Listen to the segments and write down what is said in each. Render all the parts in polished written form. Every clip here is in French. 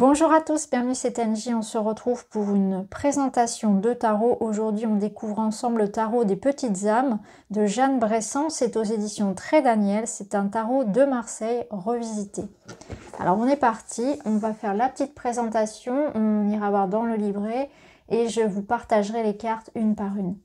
Bonjour à tous, bienvenue c'est Angie, on se retrouve pour une présentation de tarot. Aujourd'hui on découvre ensemble le tarot des petites âmes de Jeanne Bressan, c'est aux éditions Trait Daniel, c'est un tarot de Marseille revisité. Alors on est parti, on va faire la petite présentation, on ira voir dans le livret et je vous partagerai les cartes une par une.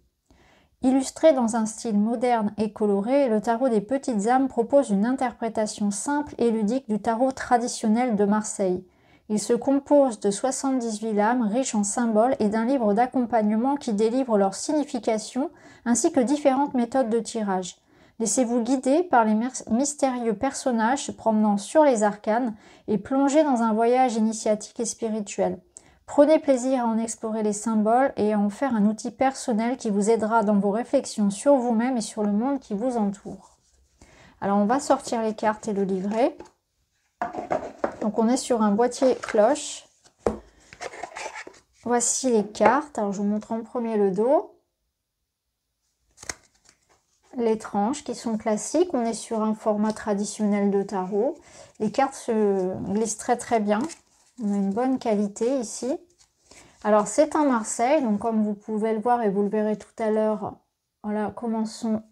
Illustré dans un style moderne et coloré, le tarot des petites âmes propose une interprétation simple et ludique du tarot traditionnel de Marseille. Il se compose de 78 lames riches en symboles et d'un livre d'accompagnement qui délivre leur signification ainsi que différentes méthodes de tirage. Laissez-vous guider par les mystérieux personnages se promenant sur les arcanes et plongez dans un voyage initiatique et spirituel. Prenez plaisir à en explorer les symboles et à en faire un outil personnel qui vous aidera dans vos réflexions sur vous-même et sur le monde qui vous entoure. Alors on va sortir les cartes et le livret. Donc on est sur un boîtier cloche. Voici les cartes. Alors je vous montre en premier le dos. Les tranches qui sont classiques. On est sur un format traditionnel de tarot. Les cartes se glissent très bien. On a une bonne qualité ici. Alors c'est en Marseille. Donc comme vous pouvez le voir et vous le verrez tout à l'heure, voilà comment sont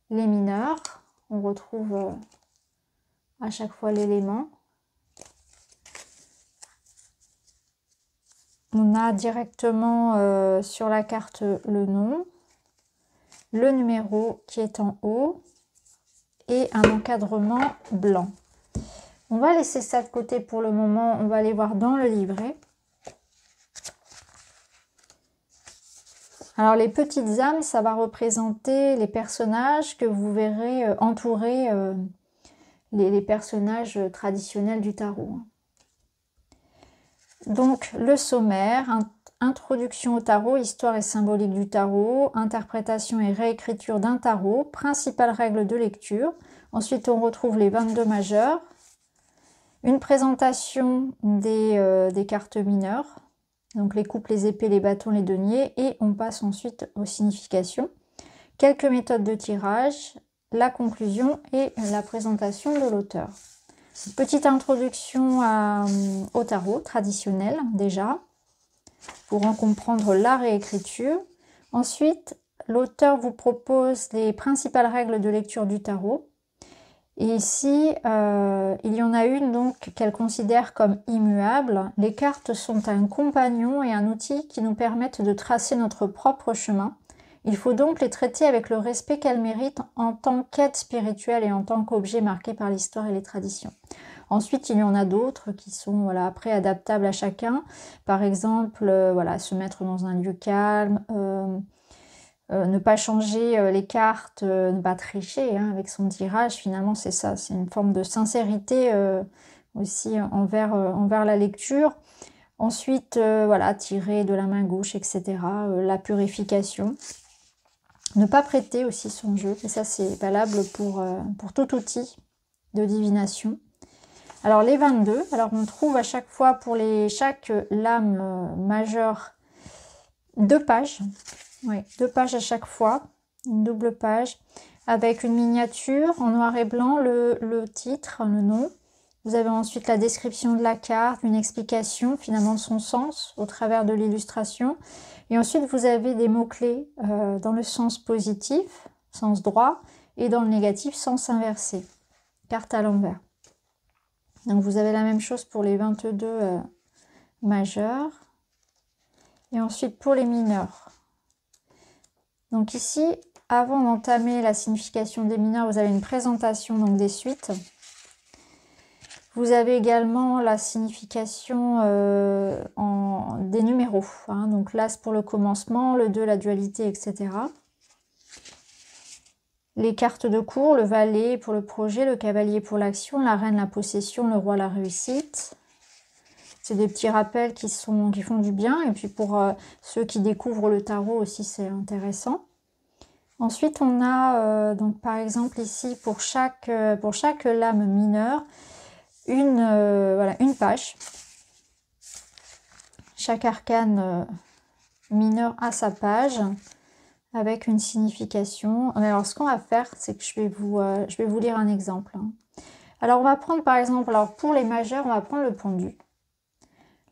les mineurs. On retrouve à chaque fois l'élément. On a directement sur la carte le nom, le numéro qui est en haut et un encadrement blanc. On va laisser ça de côté pour le moment, on va aller voir dans le livret. Alors les petites âmes, ça va représenter les personnages que vous verrez entourer les personnages traditionnels du tarot. Donc le sommaire, introduction au tarot, histoire et symbolique du tarot, interprétation et réécriture d'un tarot, principales règles de lecture. Ensuite on retrouve les 22 majeurs, une présentation des cartes mineures, donc les coupes, les épées, les bâtons, les deniers, et on passe ensuite aux significations. Quelques méthodes de tirage, la conclusion et la présentation de l'auteur. Petite introduction au tarot traditionnel déjà, pour en comprendre la réécriture. Ensuite, l'auteur vous propose les principales règles de lecture du tarot. Et ici, il y en a une donc qu'elle considère comme immuable. Les cartes sont un compagnon et un outil qui nous permettent de tracer notre propre chemin. Il faut donc les traiter avec le respect qu'elles méritent en tant qu'aide spirituelle et en tant qu'objet marqué par l'histoire et les traditions. Ensuite, il y en a d'autres qui sont après adaptables à chacun. Par exemple, se mettre dans un lieu calme, ne pas changer les cartes, ne pas tricher avec son tirage. Finalement, c'est ça, c'est une forme de sincérité aussi envers la lecture. Ensuite, tirer de la main gauche, etc. La purification. Ne pas prêter aussi son jeu, et ça c'est valable pour tout outil de divination. Alors les 22, alors on trouve à chaque fois pour chaque lame majeure 2 pages. Oui, 2 pages à chaque fois, une double page, avec une miniature en noir et blanc, le titre, le nom. Vous avez ensuite la description de la carte, une explication finalement de son sens au travers de l'illustration. Et ensuite, vous avez des mots-clés dans le sens positif, sens droit, et dans le négatif, sens inversé, carte à l'envers. Donc, vous avez la même chose pour les 22 majeurs. Et ensuite, pour les mineurs. Donc ici, avant d'entamer la signification des mineurs, vous avez une présentation donc, des suites. Vous avez également la signification des numéros. Donc l'As pour le commencement, le 2 la dualité, etc. Les cartes de cour, le valet pour le projet, le cavalier pour l'action, la reine la possession, le roi la réussite. C'est des petits rappels qui font du bien. Et puis pour ceux qui découvrent le tarot aussi, c'est intéressant. Ensuite, on a donc par exemple ici pour chaque lame mineure, une page. Chaque arcane mineur a sa page avec une signification. Alors, ce qu'on va faire, c'est que je vais vous lire un exemple. Alors, on va prendre par exemple, pour les majeurs, on va prendre le pendu.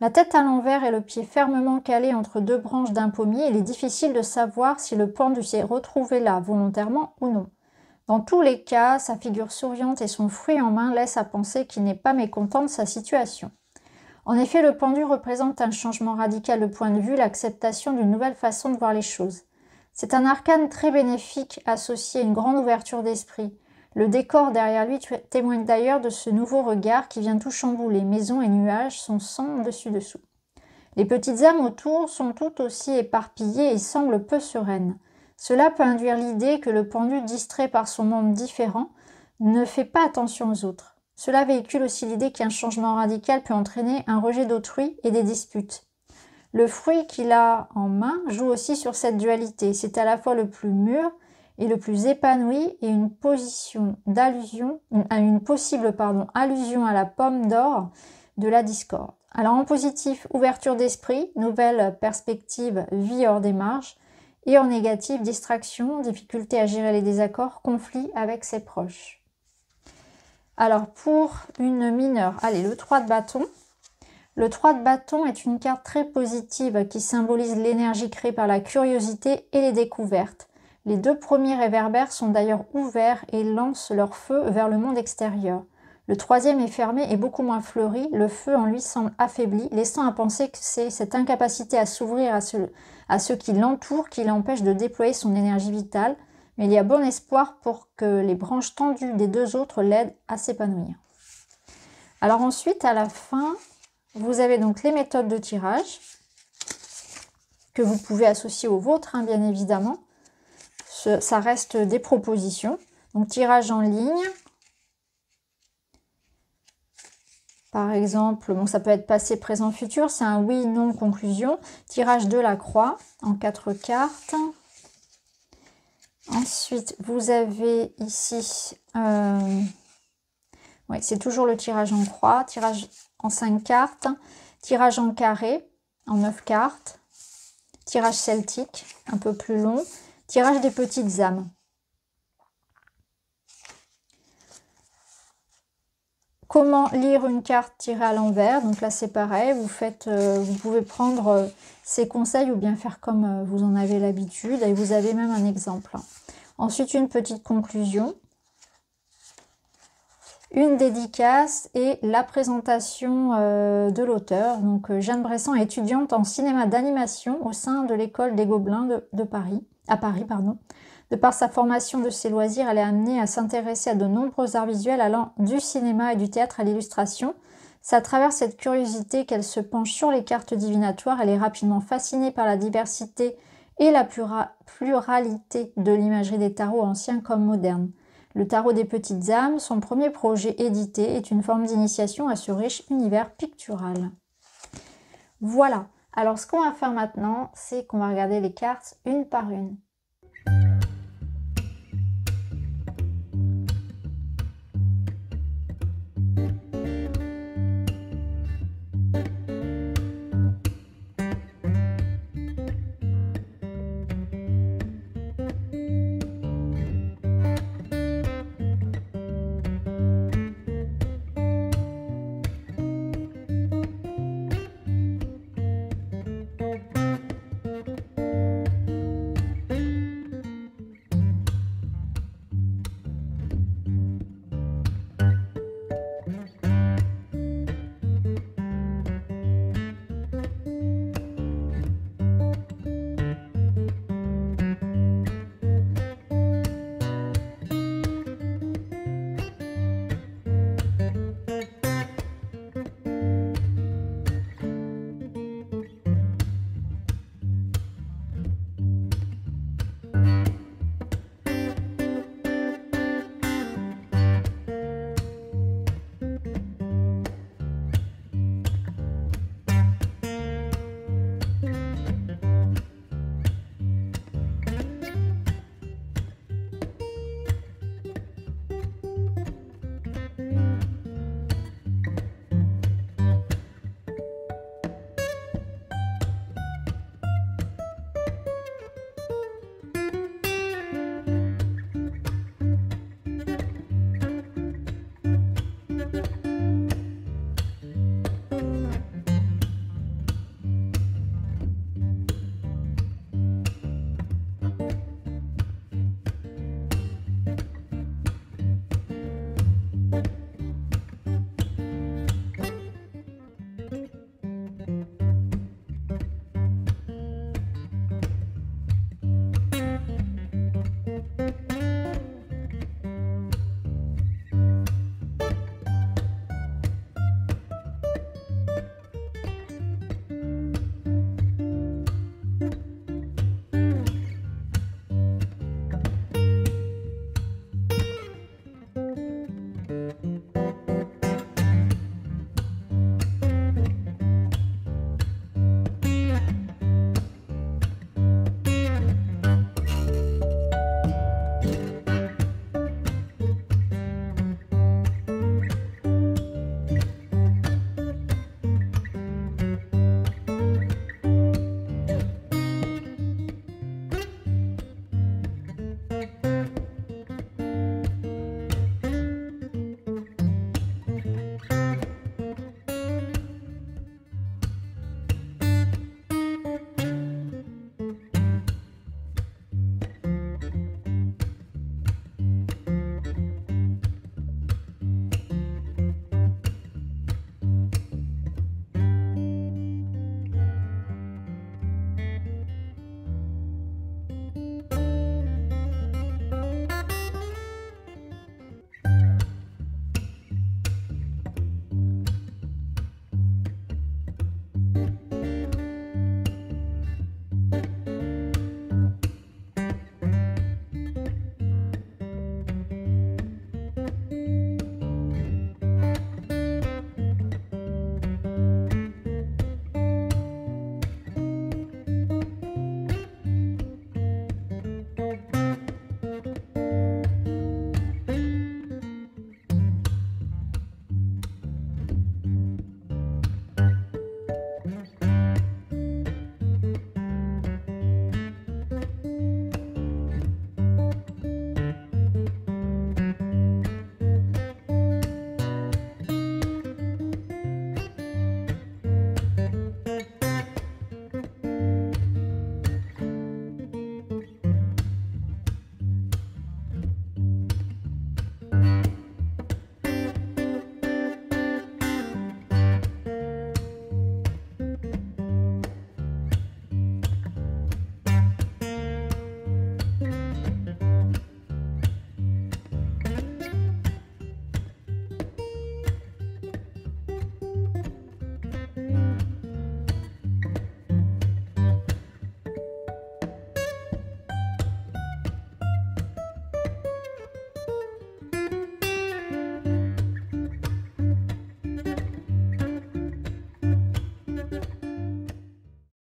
La tête à l'envers et le pied fermement calé entre deux branches d'un pommier, il est difficile de savoir si le pendu s'est retrouvé là volontairement ou non. Dans tous les cas, sa figure souriante et son fruit en main laissent à penser qu'il n'est pas mécontent de sa situation. En effet, le pendu représente un changement radical de point de vue, l'acceptation d'une nouvelle façon de voir les choses. C'est un arcane très bénéfique associé à une grande ouverture d'esprit. Le décor derrière lui témoigne d'ailleurs de ce nouveau regard qui vient tout chambouler. Maisons et nuages sont sans dessus-dessous. Les petites âmes autour sont toutes aussi éparpillées et semblent peu sereines. Cela peut induire l'idée que le pendu, distrait par son monde différent, ne fait pas attention aux autres. Cela véhicule aussi l'idée qu'un changement radical peut entraîner un rejet d'autrui et des disputes. Le fruit qu'il a en main joue aussi sur cette dualité. C'est à la fois le plus mûr et le plus épanoui et une position d'allusion, une possible allusion à la pomme d'or de la discorde. Alors en positif, ouverture d'esprit, nouvelle perspective, vie hors des marges, et en négatif, distraction, difficulté à gérer les désaccords, conflit avec ses proches. Alors pour une mineure, allez, le 3 de bâton. Le 3 de bâton est une carte très positive qui symbolise l'énergie créée par la curiosité et les découvertes. Les deux premiers réverbères sont d'ailleurs ouverts et lancent leur feu vers le monde extérieur. Le troisième est fermé et beaucoup moins fleuri, le feu en lui semble affaibli, laissant à penser que c'est cette incapacité à s'ouvrir à ceux qui l'entourent qui l'empêche de déployer son énergie vitale, mais il y a bon espoir pour que les branches tendues des deux autres l'aident à s'épanouir. Alors ensuite, à la fin, vous avez donc les méthodes de tirage, que vous pouvez associer aux vôtres, bien évidemment. Ça reste des propositions. Donc tirage en ligne. Par exemple, bon, ça peut être passé, présent, futur. C'est un oui, non, conclusion. Tirage de la croix en 4 cartes. Ensuite, vous avez ici... oui, c'est toujours le tirage en croix. Tirage en 5 cartes. Tirage en carré en 9 cartes. Tirage celtique, un peu plus long. Tirage des petites âmes. Comment lire une carte tirée à l'envers? Donc là, c'est pareil. Vous pouvez prendre ces conseils ou bien faire comme vous en avez l'habitude. Et vous avez même un exemple. Ensuite, une petite conclusion. Une dédicace et la présentation de l'auteur. Donc Jeanne Bressan est étudiante en cinéma d'animation au sein de l'école des Gobelins de Paris, à Paris. De par sa formation de ses loisirs, elle est amenée à s'intéresser à de nombreux arts visuels allant du cinéma et du théâtre à l'illustration. C'est à travers cette curiosité qu'elle se penche sur les cartes divinatoires. Elle est rapidement fascinée par la diversité et la pluralité de l'imagerie des tarots anciens comme modernes. Le tarot des petites âmes, son premier projet édité, est une forme d'initiation à ce riche univers pictural. Voilà. Alors, ce qu'on va faire maintenant, c'est qu'on va regarder les cartes une par une.